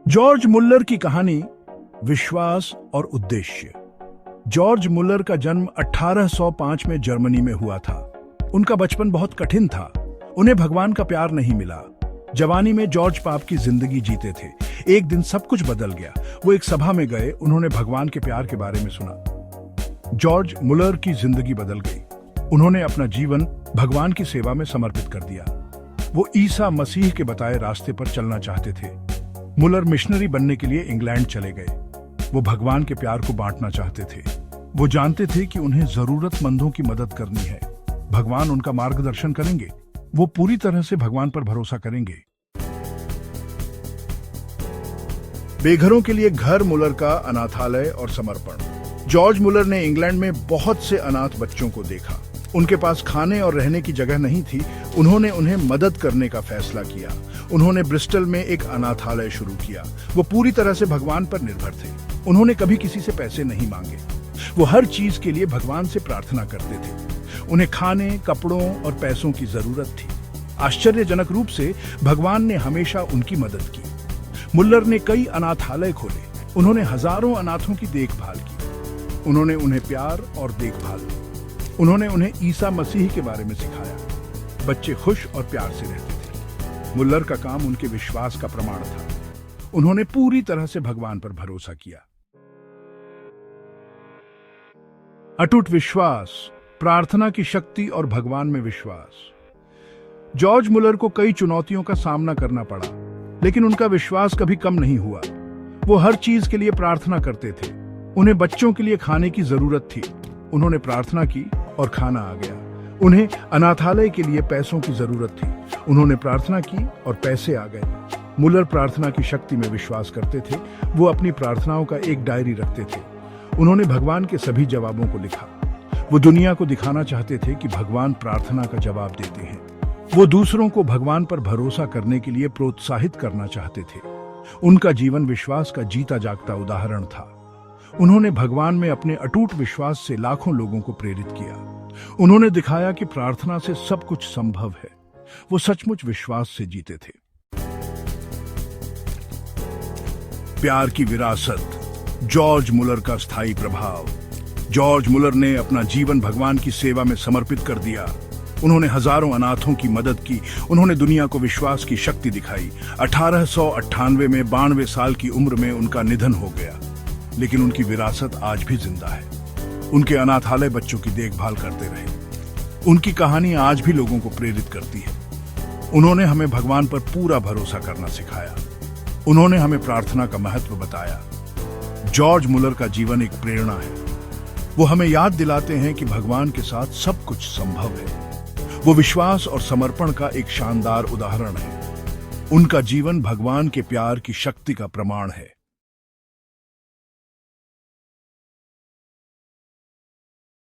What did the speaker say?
George Muller की कहानी, विश्वास और उद्देश्य। जॉर्ज मुल्लर का जन्म 1805 में जर्मनी में हुआ था। उनका बचपन बहुत कठिन था। उन्हें भगवान का प्यार नहीं मिला। जवानी में जॉर्ज पाप की जिंदगी जीते थे। एक दिन सब कुछ बदल गया। वो एक सभा में गए, उन्होंने भगवान के प्यार के बारे में सुना। जॉर्ज मुल्लर की जिंदगी बदल गई। उन्होंने अपना जीवन भगवान की सेवा में समर्पित कर दिया। वो ईसा मसीह के बताए रास्ते पर चलना चाहते थे। मुल्लर मिशनरी बनने के लिए इंग्लैंड चले गए। वो भगवान के प्यार को बांटना चाहते थे। वो जानते थे कि उन्हें जरूरतमंदों की मदद करनी है। भगवान उनका मार्गदर्शन करेंगे। वो पूरी तरह से भगवान पर भरोसा करेंगे। बेघरों के लिए घर, मुल्लर का अनाथालय और समर्पण। जॉर्ज मुल्लर ने इंग्लैंड में बहुत से अनाथ बच्चों को देखा। उनके पास खाने और रहने की जगह नहीं थी। उन्होंने उन्हें मदद करने का फैसला किया। उन्होंने ब्रिस्टल में एक अनाथालय शुरू किया। वो पूरी तरह से भगवान पर निर्भर थे। उन्होंने कभी किसी से पैसे नहीं मांगे। वो हर चीज के लिए भगवान से प्रार्थना करते थे। उन्हें खाने, कपड़ों और पैसों की जरूरत थी। आश्चर्यजनक रूप से भगवान ने हमेशा उनकी मदद की। मुल्लर ने कई अनाथालय खोले। उन्होंने हजारों अनाथों की देखभाल की। उन्होंने उन्हें प्यार और देखभाल दी। उन्होंने उन्हें ईसा मसीह के बारे में सिखाया। बच्चे खुश और प्यार से रहते थे। मुल्लर का काम उनके विश्वास का प्रमाण था। उन्होंने पूरी तरह से भगवान पर भरोसा किया। अटूट विश्वास, प्रार्थना की शक्ति और भगवान में विश्वास। जॉर्ज मुल्लर को कई चुनौतियों का सामना करना पड़ा, लेकिन उनका विश्वास कभी कम नहीं हुआ। वो हर चीज के लिए प्रार्थना करते थे। उन्हें बच्चों के लिए खाने की जरूरत थी। उन्होंने प्रार्थना की और खाना आ गया। उन्हें अनाथालय के लिए पैसों की जरूरत थी। उन्होंने प्रार्थना की और पैसे आ गए। मुल्लर प्रार्थना की शक्ति में विश्वास करते थे। वो अपनी प्रार्थनाओं का एक डायरी रखते थे। उन्होंने भगवान के सभी जवाबों को लिखा। वो दुनिया को दिखाना चाहते थे कि भगवान प्रार्थना का जवाब देते हैं। वो दूसरों को भगवान पर भरोसा करने के लिए प्रोत्साहित करना चाहते थे। उनका जीवन विश्वास का जीता जागता उदाहरण था। उन्होंने भगवान में अपने अटूट विश्वास से लाखों लोगों को प्रेरित किया। उन्होंने दिखाया कि प्रार्थना से सब कुछ संभव है। वो सचमुच विश्वास से जीते थे। प्यार की विरासत, जॉर्ज मुल्लर का स्थायी प्रभाव। जॉर्ज मुल्लर ने अपना जीवन भगवान की सेवा में समर्पित कर दिया। उन्होंने हजारों अनाथों की मदद की। उन्होंने दुनिया को विश्वास की शक्ति दिखाई। 1898 में 92 साल की उम्र में उनका निधन हो गया, लेकिन उनकी विरासत आज भी जिंदा है। उनके अनाथालय बच्चों की देखभाल करते रहे। उनकी कहानी आज भी लोगों को प्रेरित करती है। उन्होंने हमें भगवान पर पूरा भरोसा करना सिखाया। उन्होंने हमें प्रार्थना का महत्व बताया। जॉर्ज मुल्लर का जीवन एक प्रेरणा है। वो हमें याद दिलाते हैं कि भगवान के साथ सब कुछ संभव है। वो विश्वास और समर्पण का एक शानदार उदाहरण है। उनका जीवन भगवान के प्यार की शक्ति का प्रमाण है।